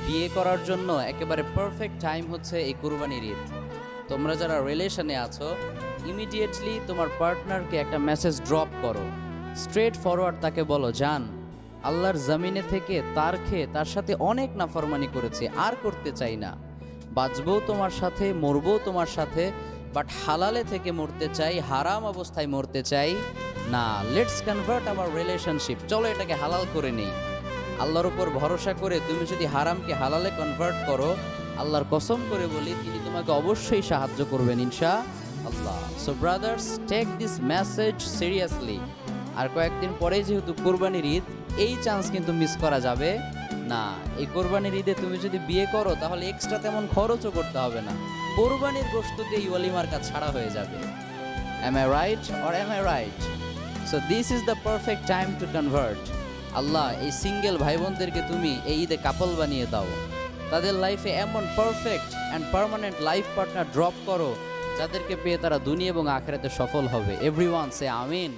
বিয়ে করার জন্য একেবারে পারফেক্ট টাইম হচ্ছে এই কুরবানির ঈদ। তোমরা যারা রিলেশনে আছো, ইমিডিয়েটলি তোমার পার্টনারকে একটা মেসেজ ড্রপ করো, স্ট্রেট ফরওয়ার্ড তাকে বলো, জান, আল্লাহর জমিনে থেকে তার খেয়ে তার সাথে অনেক নাফরমানি করেছে, আর করতে চাই না। বাঁচবও তোমার সাথে, মরবও তোমার সাথে, বাট হালালে থেকে মরতে চাই, হারাম অবস্থায় মরতে চাই না। লেটস কনভার্ট আওয়ার রিলেশনশিপ, চলো এটাকে হালাল করে নেই। আল্লাহর উপর ভরসা করে তুমি যদি হারামকে হালালে কনভার্ট করো, আল্লাহর কসম করে বলি তিনি তোমাকে অবশ্যই সাহায্য করবেন ইনশাআল্লাহ। So brothers, take this message seriously. আর কয়েকদিন পরে যেহেতু কোরবানির ঈদ, এই চান্স কিন্তু মিস করা যাবে না। এই কোরবানির ঈদে তুমি যদি বিয়ে করো তাহলে এক্সট্রা তেমন খরচও করতে হবে না, কোরবানির গোশত দিয়ে এই ওয়ালিমার কাজ ছাড়া হয়ে যাবে। Am I right or am I right? So this is the perfect time to convert. আল্লাহ এই সিঙ্গেল ভাই বোনদেরকে তুমি এই ঈদে কাপল বানিয়ে দাও, তাদের লাইফে এমন perfect and permanent life partner drop করো যাদেরকে পেয়ে তারা দুনিয়া এবং আখিরাতে সফল হবে। এভরিওয়ান সে আমিন।